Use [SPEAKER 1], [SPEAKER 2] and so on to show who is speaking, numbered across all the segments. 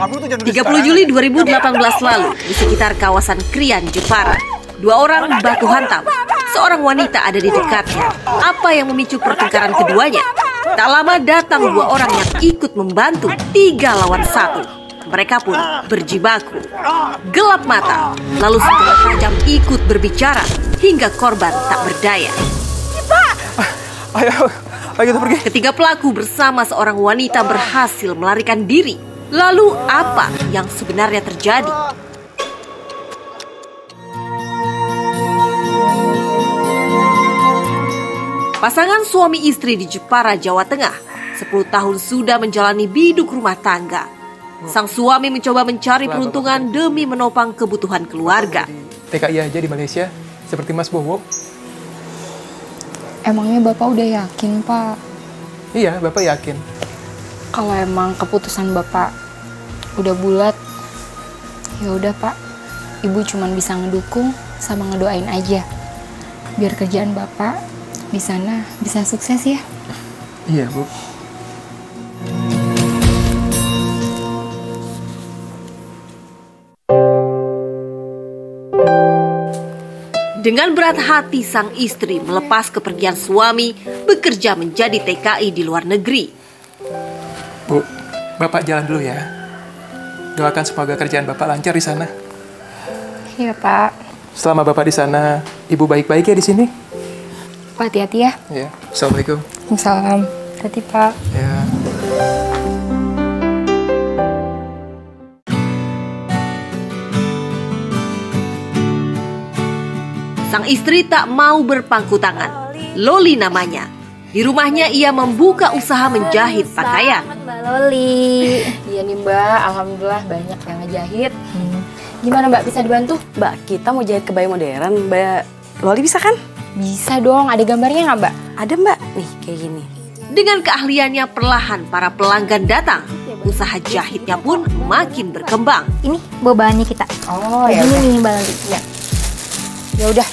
[SPEAKER 1] 30 Juli 2018 lalu, di sekitar kawasan Krian, Jepara, dua orang baku hantam. Seorang wanita ada di dekatnya. Apa yang memicu pertengkaran keduanya? Tak lama datang dua orang yang ikut membantu, 3 lawan 1. Mereka pun berjibaku. Gelap mata, lalu senjata tajam ikut berbicara hingga korban tak berdaya.
[SPEAKER 2] Ayo kita pergi.
[SPEAKER 1] Ketiga pelaku bersama seorang wanita berhasil melarikan diri. Lalu apa yang sebenarnya terjadi? Pasangan suami istri di Jepara, Jawa Tengah, 10 tahun sudah menjalani biduk rumah tangga. Sang suami mencoba mencari peruntungan demi menopang kebutuhan keluarga.
[SPEAKER 2] TKI aja di Malaysia, seperti Mas Bowo.
[SPEAKER 3] Emangnya Bapak udah yakin, Pak?
[SPEAKER 2] Iya, Bapak yakin.
[SPEAKER 3] Kalau emang keputusan Bapak udah bulat, ya udah Pak. Ibu cuma bisa ngedukung sama ngedoain aja. Biar kerjaan Bapak di sana bisa sukses ya.
[SPEAKER 2] Iya, Bu.
[SPEAKER 1] Dengan berat hati sang istri melepas kepergian suami bekerja menjadi TKI di luar negeri.
[SPEAKER 2] Bu, Bapak jalan dulu ya. Doakan semoga kerjaan Bapak lancar di sana.
[SPEAKER 3] Iya, Pak.
[SPEAKER 2] Selama Bapak di sana, Ibu baik-baik ya di sini?
[SPEAKER 3] Pak, hati-hati ya.
[SPEAKER 2] Ya. Assalamualaikum.
[SPEAKER 3] Waalaikumsalam. Hati, Pak.
[SPEAKER 2] Ya.
[SPEAKER 1] Sang istri tak mau berpangku tangan. Loli namanya. Di rumahnya ia membuka usaha menjahit pakaian.
[SPEAKER 3] Mbak Loli. Iya nih Mbak, alhamdulillah banyak yang ngejahit. Gimana Mbak, bisa dibantu?
[SPEAKER 4] Mbak, kita mau jahit kebaya modern. Mbak Loli bisa kan?
[SPEAKER 3] Bisa dong, ada gambarnya nggak Mbak?
[SPEAKER 4] Ada Mbak, nih kayak gini.
[SPEAKER 1] Dengan keahliannya perlahan para pelanggan datang. Usaha jahitnya pun makin berkembang.
[SPEAKER 5] Ini bawa bahannya kita.
[SPEAKER 3] Oh ya.
[SPEAKER 5] Ini nih Mbak Loli.
[SPEAKER 3] Ya. Ya udah,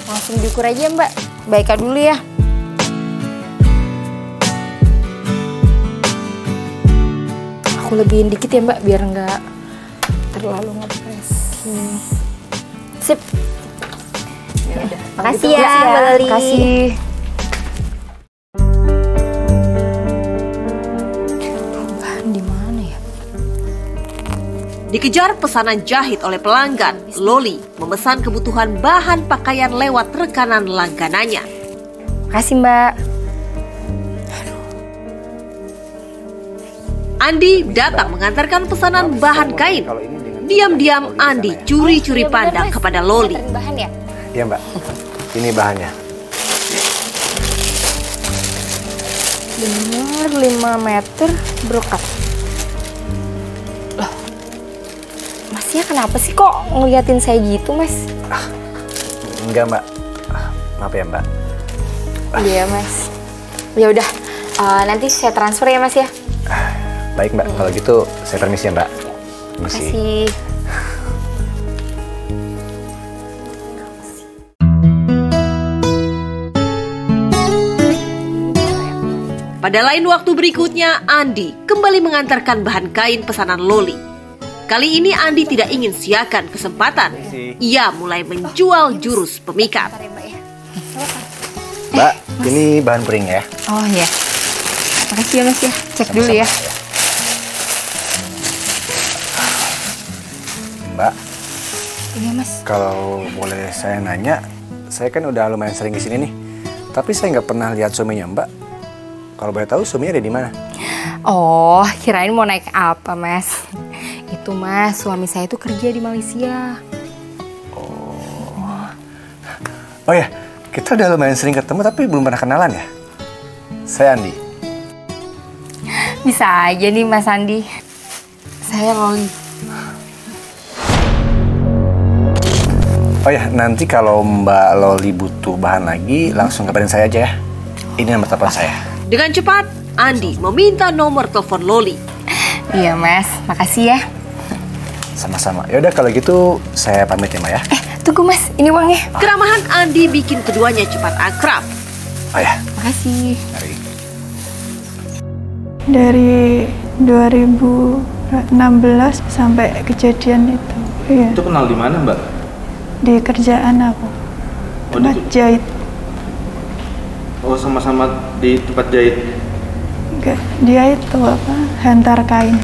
[SPEAKER 3] langsung diukur aja Mbak. Baiknya dulu ya. Aku lebihin dikit ya Mbak, biar nggak terlalu ngepres. Sip. Ya udah.
[SPEAKER 5] Makasih ya Mbak Loli.
[SPEAKER 3] Makasih. Bahan di mana ya?
[SPEAKER 1] Dikejar pesanan jahit oleh pelanggan, Loli memesan kebutuhan bahan pakaian lewat rekanan langganannya.
[SPEAKER 3] Makasih Mbak.
[SPEAKER 1] Andi datang mengantarkan pesanan bahan kain. Diam-diam Andi curi-curi pandang kepada Loli.
[SPEAKER 3] Bahan ya?
[SPEAKER 6] Iya Mbak, ini bahannya.
[SPEAKER 3] Bener 5 meter brokat. Loh, Masnya kenapa sih kok ngeliatin saya gitu Mas?
[SPEAKER 6] Enggak Mbak, maaf ya Mbak.
[SPEAKER 3] Iya Mas. Ya udah, nanti saya transfer ya Mas ya.
[SPEAKER 6] Baik Mbak, kalau gitu saya permisi ya Mbak. Permisi.
[SPEAKER 3] Makasih.
[SPEAKER 1] Pada lain waktu berikutnya, Andi kembali mengantarkan bahan kain pesanan Loli. Kali ini Andi tidak ingin siakan kesempatan. Ia mulai menjual jurus pemikat.
[SPEAKER 6] Mbak, ini bahan puring ya.
[SPEAKER 3] Oh iya. Makasih ya Mas ya. Cek dulu ya.
[SPEAKER 6] Mbak,
[SPEAKER 3] Iya Mas.
[SPEAKER 6] kalau boleh saya nanya, saya kan udah lumayan sering di sini nih. Tapi saya nggak pernah lihat suaminya Mbak. Kalau boleh tahu suaminya ada di mana?
[SPEAKER 3] Oh, kirain mau naik apa Mas? Itu Mas, suami saya itu kerja di Malaysia.
[SPEAKER 6] Oh ya, kita udah lumayan sering ketemu tapi belum pernah kenalan ya. Saya Andi.
[SPEAKER 3] Bisa aja nih Mas Andi. Saya Loli.
[SPEAKER 6] Oh ya, nanti kalau Mbak Loli butuh bahan lagi, langsung kabarin saya aja ya. Ini nomor telepon saya.
[SPEAKER 1] Dengan cepat, Andi meminta nomor telepon Loli.
[SPEAKER 3] Iya Mas, makasih ya.
[SPEAKER 6] Sama-sama. Yaudah kalau gitu saya pamit ya Mbak ya.
[SPEAKER 3] Tunggu Mas, ini uangnya.
[SPEAKER 1] Keramahan Andi bikin keduanya cepat akrab.
[SPEAKER 6] Oh ya.
[SPEAKER 3] Makasih.
[SPEAKER 6] Mari.
[SPEAKER 7] Dari 2015 16 sampai kejadian itu. Iya.
[SPEAKER 8] Itu kenal di mana, Mbak?
[SPEAKER 7] Di kerjaan aku. Tempat jahit.
[SPEAKER 8] Oh, sama-sama di tempat jahit.
[SPEAKER 7] Enggak, dia itu apa? Hantar kain.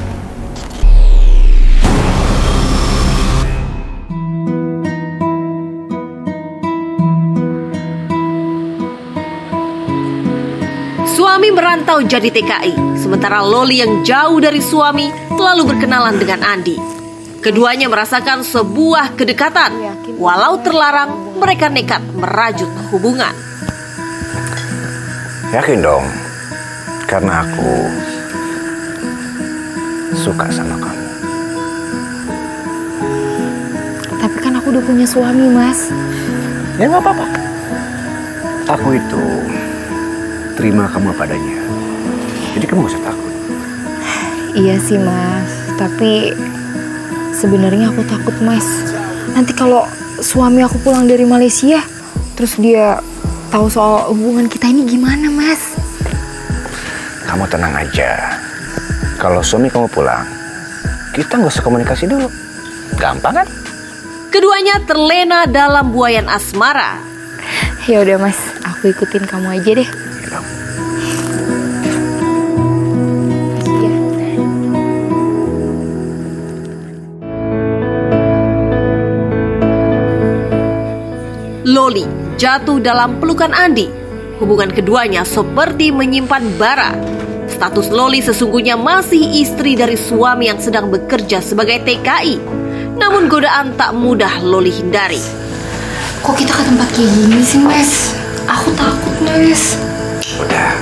[SPEAKER 1] Suami merantau jadi TKI, sementara Loli yang jauh dari suami lalu berkenalan dengan Andi. Keduanya merasakan sebuah kedekatan. Walau terlarang, mereka nekat merajut hubungan.
[SPEAKER 6] Yakin dong, karena aku suka sama kamu.
[SPEAKER 3] Tapi kan aku udah punya suami, Mas.
[SPEAKER 6] Ya nggak apa-apa. Aku itu terima kamu padanya. Jadi kamu gak usah takut.
[SPEAKER 3] Iya sih, Mas. Tapi sebenarnya aku takut, Mas. Nanti kalau suami aku pulang dari Malaysia, terus dia tahu soal hubungan kita ini gimana, Mas?
[SPEAKER 6] Kamu tenang aja. Kalau suami kamu pulang, kita nggak usah komunikasi dulu. Gampang kan?
[SPEAKER 1] Keduanya terlena dalam buayan asmara.
[SPEAKER 3] Ya udah, Mas. Aku ikutin kamu aja deh.
[SPEAKER 1] Loli jatuh dalam pelukan Andi. Hubungan keduanya seperti menyimpan bara. Status Loli sesungguhnya masih istri dari suami yang sedang bekerja sebagai TKI. Namun godaan tak mudah Loli hindari.
[SPEAKER 3] Kok kita ke tempat kayak gini sih, Mas? Aku takut, Mas.
[SPEAKER 6] Udah,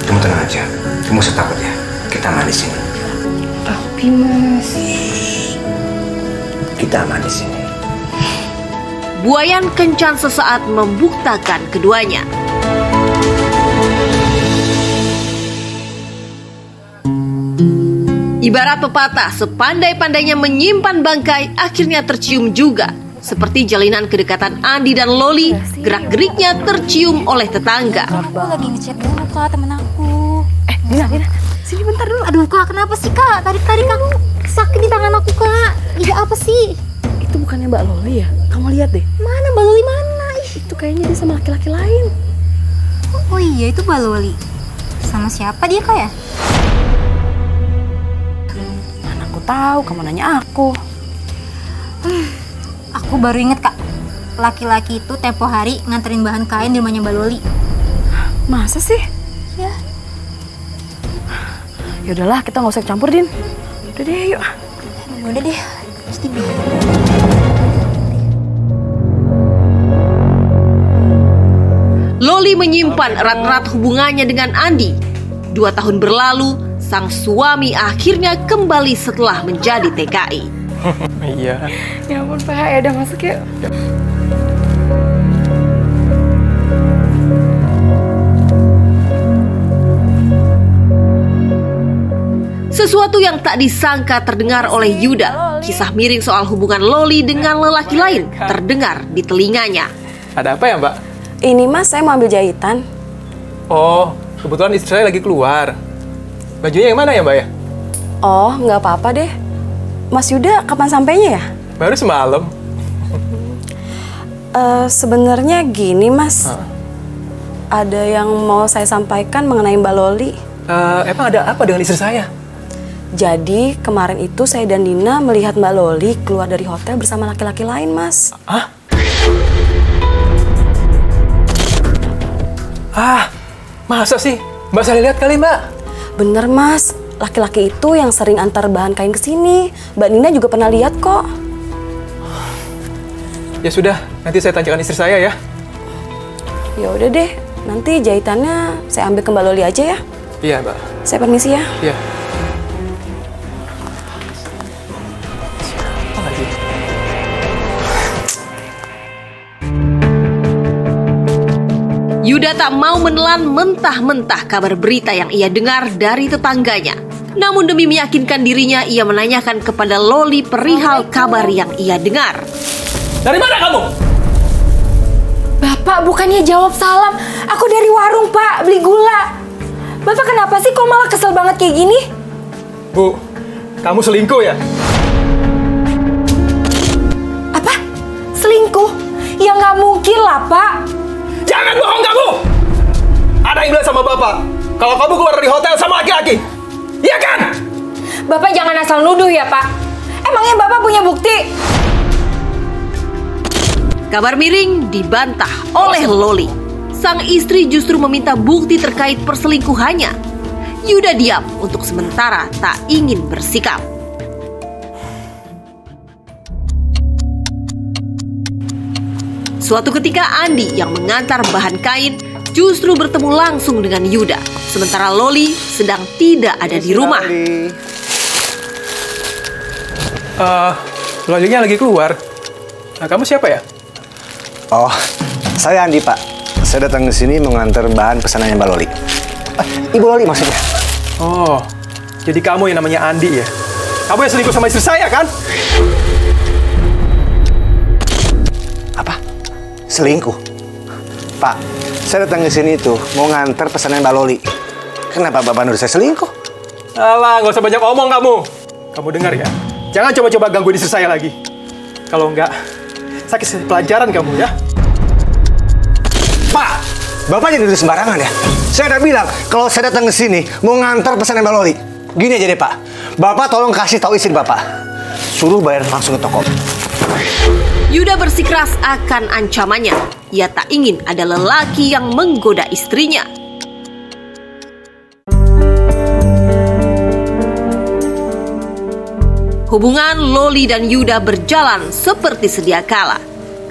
[SPEAKER 6] kamu tenang aja. Kamu usah takut ya. Kita aman di sini.
[SPEAKER 3] Tapi, Mas,
[SPEAKER 6] Kita aman di sini.
[SPEAKER 1] Buayan kencan sesaat membuktakan keduanya. Ibarat pepatah, sepandai-pandainya menyimpan bangkai, akhirnya tercium juga. Seperti jalinan kedekatan Andi dan Loli, gerak-geriknya tercium oleh tetangga.
[SPEAKER 5] Aku lagi ngechat dulu Kak temen aku.
[SPEAKER 4] Dina, sini bentar dulu.
[SPEAKER 5] Aduh Kak, kenapa sih Kak? Tadi Kak sakit di tangan aku Kak. Ide apa sih?
[SPEAKER 4] Itu bukannya Mbak Loli ya? Kamu lihat deh.
[SPEAKER 5] Mana Mbak Loli mana?
[SPEAKER 4] Itu kayaknya dia sama laki-laki lain.
[SPEAKER 5] Oh iya itu Mbak Loli. Sama siapa dia Kak ya?
[SPEAKER 4] Mana aku tahu, kamu nanya aku.
[SPEAKER 5] Aku baru inget Kak. Laki-laki itu tempo hari nganterin bahan kain di rumahnya Mbak Loli.
[SPEAKER 4] Masa sih?
[SPEAKER 5] Ya.
[SPEAKER 4] Ya udahlah, kita nggak usah campur, Din. Udah deh, yuk.
[SPEAKER 5] Udah deh. Pasti bingung.
[SPEAKER 1] Loli menyimpan erat-erat hubungannya dengan Andi. 2 tahun berlalu, sang suami akhirnya kembali setelah menjadi TKI.
[SPEAKER 2] Iya.
[SPEAKER 3] ya ampun Pak, ya udah masuk yuk.
[SPEAKER 1] Sesuatu yang tak disangka terdengar oleh Yuda. Kisah miring soal hubungan Loli dengan lelaki lain terdengar di telinganya.
[SPEAKER 2] Ada apa ya, Mbak?
[SPEAKER 4] Ini Mas, saya mau ambil jahitan.
[SPEAKER 2] Oh, kebetulan istri saya lagi keluar. Bajunya yang mana ya, Mbak ya?
[SPEAKER 4] Oh, nggak apa-apa deh. Mas Yuda kapan sampainya ya?
[SPEAKER 2] Baru semalam.
[SPEAKER 4] Sebenarnya gini Mas. Ada yang mau saya sampaikan mengenai Mbak Loli.
[SPEAKER 2] Emang ada apa dengan istri saya?
[SPEAKER 4] Jadi kemarin itu saya dan Dina melihat Mbak Loli keluar dari hotel bersama laki-laki lain, Mas.
[SPEAKER 2] Hah? Masa sih? Mbak saya lihat kali, Mbak.
[SPEAKER 4] Bener, Mas. Laki-laki itu yang sering antar bahan kain ke sini. Mbak Nina juga pernah lihat kok.
[SPEAKER 2] Ya sudah, nanti saya tanyakan istri saya ya.
[SPEAKER 4] Ya udah deh, nanti jahitannya saya ambil ke Mbak Loli aja ya.
[SPEAKER 2] Iya, Mbak.
[SPEAKER 4] Saya permisi ya.
[SPEAKER 2] Iya. Apa lagi?
[SPEAKER 1] Yuda tak mau menelan mentah-mentah kabar berita yang ia dengar dari tetangganya. Namun demi meyakinkan dirinya, ia menanyakan kepada Loli perihal kabar yang ia dengar.
[SPEAKER 2] Dari mana kamu?
[SPEAKER 3] Bapak bukannya jawab salam. Aku dari warung Pak, beli gula. Bapak kenapa sih kok malah kesel banget kayak gini?
[SPEAKER 2] Bu, Kamu selingkuh ya?
[SPEAKER 3] Apa? Selingkuh? Ya nggak mungkin lah, Pak.
[SPEAKER 2] Jangan bohong kamu! Ada yang bilang sama Bapak kalau kamu keluar dari hotel sama laki-laki. Iya kan?
[SPEAKER 3] Bapak jangan asal nuduh ya, Pak. Emangnya Bapak punya bukti?
[SPEAKER 1] Kabar miring dibantah oleh Loli. Sang istri justru meminta bukti terkait perselingkuhannya. Yuda diam untuk sementara tak ingin bersikap. Suatu ketika Andi yang mengantar bahan kain justru bertemu langsung dengan Yuda. Sementara Loli sedang tidak ada di rumah.
[SPEAKER 2] Lolinya lagi keluar. Nah, kamu siapa ya?
[SPEAKER 6] Oh, saya Andi, Pak. Saya datang ke sini mengantar bahan pesanannya Mbak Loli. Ibu Loli maksudnya.
[SPEAKER 2] Oh, jadi kamu yang namanya Andi ya? Kamu yang selingkuh sama istri saya kan?
[SPEAKER 6] Apa? Selingkuh? Pak, saya datang ke sini tuh mau ngantar pesanan Mbak Loli. Kenapa Bapak nuduh saya selingkuh?
[SPEAKER 2] Alah, nggak usah banyak omong kamu. Kamu dengar ya? Jangan coba-coba gangguin istri saya lagi. Kalau enggak, saya kasih pelajaran kamu ya.
[SPEAKER 6] Pak, Bapak jangan nuduh sembarangan ya. Saya udah bilang kalau saya datang ke sini mau ngantar pesanan Mbak Loli. Gini aja deh Pak, Bapak tolong kasih tahu istri Bapak. Suruh bayar langsung ke toko.
[SPEAKER 1] Yuda bersikeras akan ancamannya. Ia tak ingin ada lelaki yang menggoda istrinya. Hubungan Loli dan Yuda berjalan seperti sedia kala.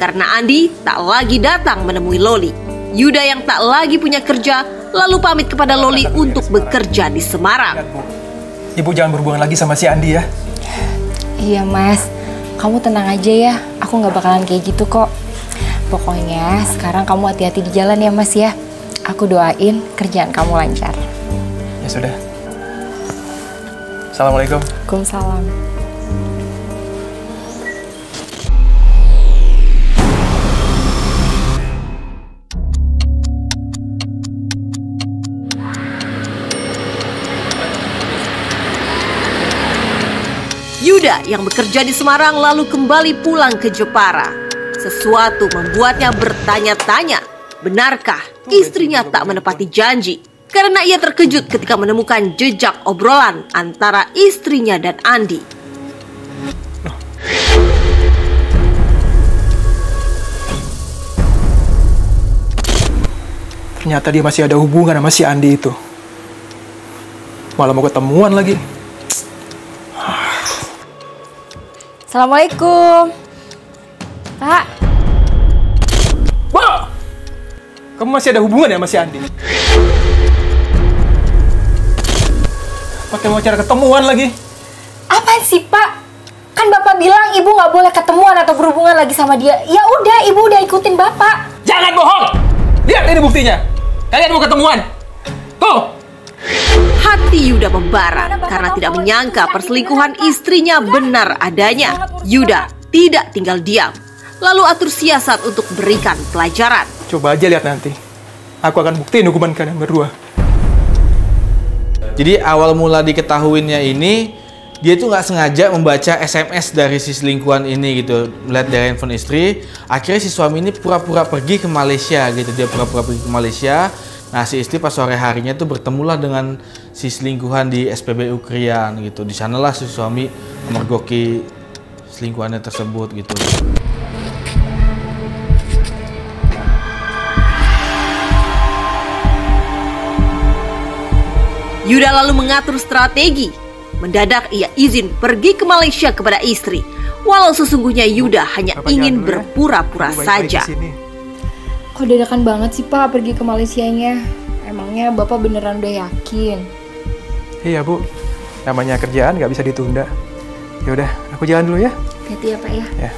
[SPEAKER 1] Karena Andi tak lagi datang menemui Loli. Yuda yang tak lagi punya kerja lalu pamit kepada Loli untuk bekerja di Semarang.
[SPEAKER 2] Ibu jangan berhubungan lagi sama si Andi ya.
[SPEAKER 3] Iya, Mas. Kamu tenang aja ya. Aku nggak bakalan kayak gitu kok. Pokoknya sekarang kamu hati-hati di jalan ya, Mas ya. Aku doain kerjaan kamu lancar.
[SPEAKER 2] Ya sudah. Assalamualaikum.
[SPEAKER 3] Waalaikumsalam.
[SPEAKER 1] Yuda yang bekerja di Semarang lalu kembali pulang ke Jepara. Sesuatu membuatnya bertanya-tanya, benarkah istrinya tak menepati janji? Karena ia terkejut ketika menemukan jejak obrolan antara istrinya dan Andi.
[SPEAKER 2] Ternyata dia masih ada hubungan sama si Andi itu. Malah mau ketemuan lagi.
[SPEAKER 3] Assalamualaikum. Pak.
[SPEAKER 2] Wah! Kamu masih ada hubungan ya sama si Andi? Pakai mau cara ketemuan lagi.
[SPEAKER 3] Apaan sih, Pak? Kan Bapak bilang Ibu nggak boleh ketemuan atau berhubungan lagi sama dia. Ya udah, Ibu udah ikutin Bapak.
[SPEAKER 2] Jangan bohong! Lihat ini buktinya. Kalian mau ketemuan. Tuh!
[SPEAKER 1] Hati Yuda membara karena tidak menyangka perselingkuhan istrinya benar adanya. Yuda tidak tinggal diam, lalu atur siasat untuk berikan pelajaran.
[SPEAKER 2] Coba aja lihat nanti. Aku akan buktiin hukuman kalian berdua.
[SPEAKER 9] Jadi awal mula diketahuinya ini, dia tuh nggak sengaja membaca SMS dari si selingkuhan ini gitu, melihat dari handphone istri. Akhirnya si suami ini pura-pura pergi ke Malaysia gitu, dia pura-pura pergi ke Malaysia. Nah si istri pas sore harinya tuh bertemulah dengan si selingkuhan di SPBU Krian gitu. Di sanalah si suami memergoki selingkuhannya tersebut gitu.
[SPEAKER 1] Yuda lalu mengatur strategi. Mendadak ia izin pergi ke Malaysia kepada istri. Walau sesungguhnya Yuda hanya ingin berpura-pura saja.
[SPEAKER 3] Kok dadakan banget sih Pak pergi ke Malaysianya? Emangnya Bapak beneran udah yakin?
[SPEAKER 2] Iya Bu, namanya kerjaan nggak bisa ditunda. Ya udah, aku jalan dulu ya.
[SPEAKER 3] Hati ya Pak ya.
[SPEAKER 2] Ya.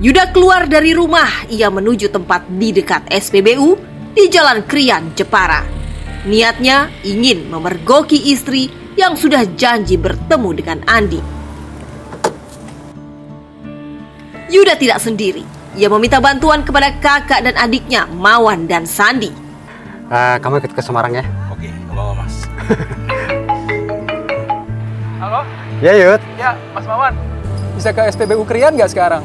[SPEAKER 1] Yuda keluar dari rumah, ia menuju tempat di dekat SPBU di Jalan Krian, Jepara. Niatnya ingin memergoki istri yang sudah janji bertemu dengan Andi. Yuda tidak sendiri. Ia meminta bantuan kepada kakak dan adiknya, Mawan dan Sandi.
[SPEAKER 6] Kamu ikut ke Semarang ya?
[SPEAKER 9] Oke, ke bawah Mas.
[SPEAKER 2] Halo?
[SPEAKER 6] Ya, Yud.
[SPEAKER 2] Ya, Mas Mawan. Bisa ke SPBU Krian nggak sekarang?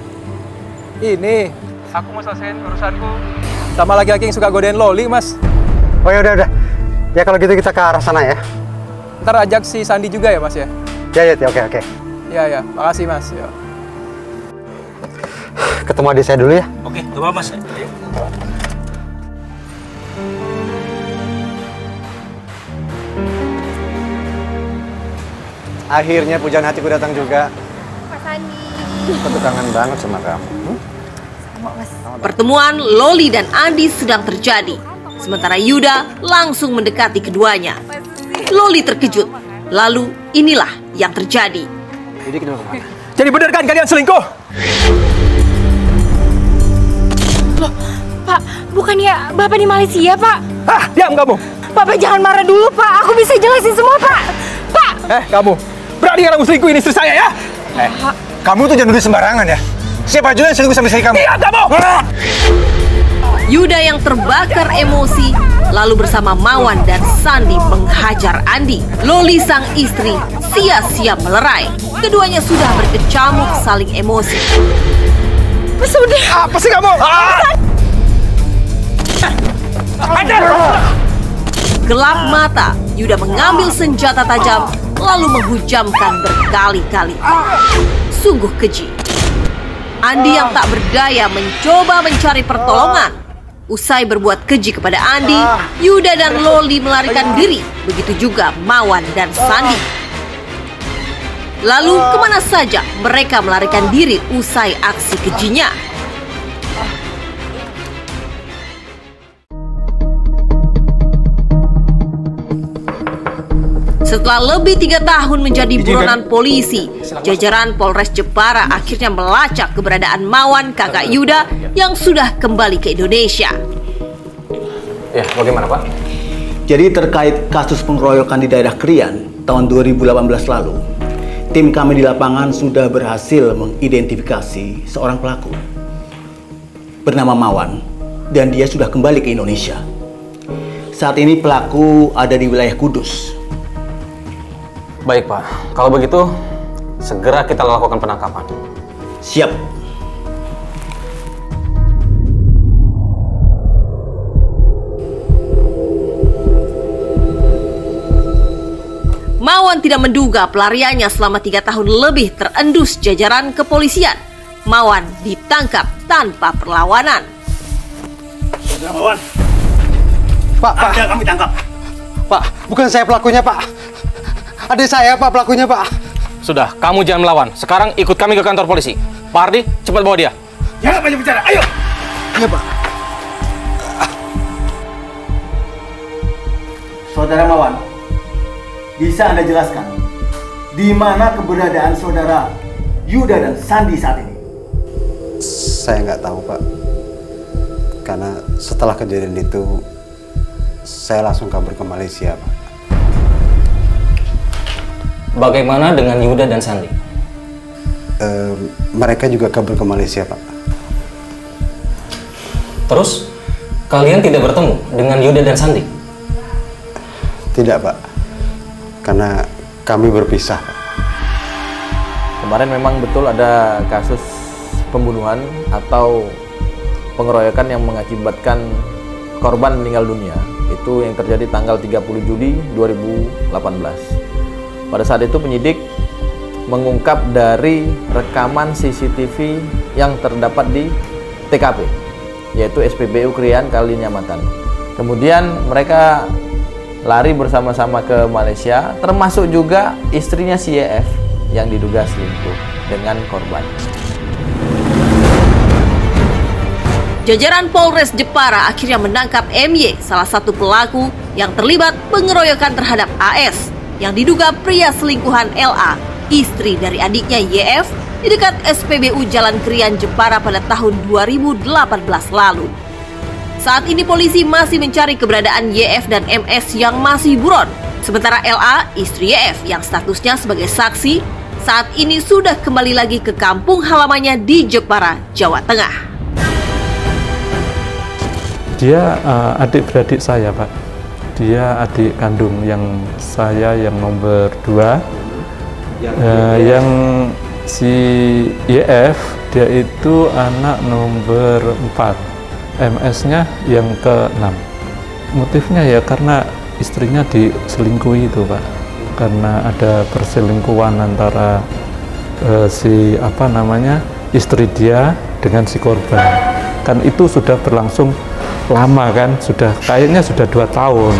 [SPEAKER 2] Ini, aku mau selesaiin urusanku sama laki-laki yang suka godain Loli, Mas.
[SPEAKER 6] Oh ya udah. Ya kalau gitu kita ke arah sana ya.
[SPEAKER 2] Ntar ajak si Sandi juga ya, Mas ya?
[SPEAKER 6] Ya, Yud. Oke.
[SPEAKER 2] Ya. Makasih, Mas. Ya.
[SPEAKER 6] Ketemu adik saya dulu ya.
[SPEAKER 9] Oke, ke bawah Mas.
[SPEAKER 6] Akhirnya pujaan hatiku datang juga.
[SPEAKER 3] Mas Andi.
[SPEAKER 6] Aku kangen banget sama kamu.
[SPEAKER 1] Pertemuan Loli dan Andi sedang terjadi. Sementara Yuda langsung mendekati keduanya. Loli terkejut. Lalu inilah yang terjadi.
[SPEAKER 2] Jadi bener kan kalian selingkuh?
[SPEAKER 3] Loh, Pak, bukannya Bapak di Malaysia, Pak?
[SPEAKER 2] Diam kamu.
[SPEAKER 3] Bapak jangan marah dulu, Pak. Aku bisa jelasin semua, Pak. Pak!
[SPEAKER 2] Kamu. Berani kamu selingkuhin istri saya ya?
[SPEAKER 6] Kamu tuh jangan nuduh sembarangan ya. Siapa juga yang selingkuh sama istri kamu?
[SPEAKER 2] Iya, kamu!
[SPEAKER 1] Yuda yang terbakar emosi lalu bersama Mawan dan Sandi menghajar Andi. Loli sang istri sia-sia melerai. Keduanya sudah berkecamuk saling emosi.
[SPEAKER 3] Sudah.
[SPEAKER 2] Apa sih kamu?
[SPEAKER 1] Gelap mata, Yuda mengambil senjata tajam lalu menghujamkan berkali-kali. Sungguh keji. Andi yang tak berdaya mencoba mencari pertolongan. Usai berbuat keji kepada Andi, Yuda dan Loli melarikan diri. Begitu juga Mawan dan Sandi. Lalu kemana saja mereka melarikan diri usai aksi kejinya? Setelah lebih 3 tahun menjadi buronan polisi, jajaran Polres Jepara akhirnya melacak keberadaan Mawan, kakak Yuda, yang sudah kembali ke Indonesia.
[SPEAKER 6] Ya, bagaimana Pak?
[SPEAKER 10] Jadi terkait kasus pengeroyokan di daerah Krian tahun 2018 lalu, tim kami di lapangan sudah berhasil mengidentifikasi seorang pelaku bernama Mawan, dan dia sudah kembali ke Indonesia. Saat ini pelaku ada di wilayah Kudus.
[SPEAKER 6] Baik Pak, kalau begitu segera kita lakukan penangkapan.
[SPEAKER 10] Siap.
[SPEAKER 1] Mawan tidak menduga pelariannya selama 3 tahun lebih terendus jajaran kepolisian. Mawan ditangkap tanpa perlawanan.
[SPEAKER 10] Mawan.
[SPEAKER 6] Pak.
[SPEAKER 10] Ada kami tangkap.
[SPEAKER 6] Pak, bukan saya pelakunya Pak. Adik saya Pak pelakunya Pak.
[SPEAKER 11] Sudah, kamu jangan melawan. Sekarang ikut kami ke kantor polisi. Pak Ardi, cepat bawa dia.
[SPEAKER 10] Jangan banyak bicara, ayo. Iya Pak. Saudara Mawan, bisa Anda jelaskan di mana keberadaan saudara Yuda dan Sandi saat ini?
[SPEAKER 6] Saya nggak tahu Pak. Karena setelah kejadian itu, saya langsung kabur ke Malaysia Pak.
[SPEAKER 11] Bagaimana dengan Yuda dan Sandi?
[SPEAKER 6] Mereka juga kabur ke Malaysia Pak.
[SPEAKER 11] Terus, kalian tidak bertemu dengan Yuda dan Sandi?
[SPEAKER 6] Tidak Pak. Karena kami berpisah Pak.
[SPEAKER 9] Kemarin memang betul ada kasus pembunuhan atau pengeroyokan yang mengakibatkan korban meninggal dunia. Itu yang terjadi tanggal 30 Juli 2018. Pada saat itu penyidik mengungkap dari rekaman CCTV yang terdapat di TKP, yaitu SPBU Krian Kalinyamatan. Kemudian mereka lari bersama-sama ke Malaysia, termasuk juga istrinya si YF yang diduga selingkuh dengan korban.
[SPEAKER 1] Jajaran Polres Jepara akhirnya menangkap MY, salah satu pelaku yang terlibat pengeroyokan terhadap AS, yang diduga pria selingkuhan LA, istri dari adiknya YF, di dekat SPBU Jalan Krian Jepara pada tahun 2018 lalu. Saat ini polisi masih mencari keberadaan YF dan MS yang masih buron. Sementara LA, istri YF yang statusnya sebagai saksi, saat ini sudah kembali lagi ke kampung halamannya di Jepara, Jawa Tengah.
[SPEAKER 12] Dia adik beradik saya Pak. dia adik kandung yang saya yang nomor 2. Yang si YF dia itu anak nomor 4, MS-nya yang ke-6. Motifnya ya karena istrinya diselingkuhi itu Pak, karena ada perselingkuhan antara istri dia dengan si korban. Kan itu sudah berlangsung lama kan, kayaknya sudah 2 tahun.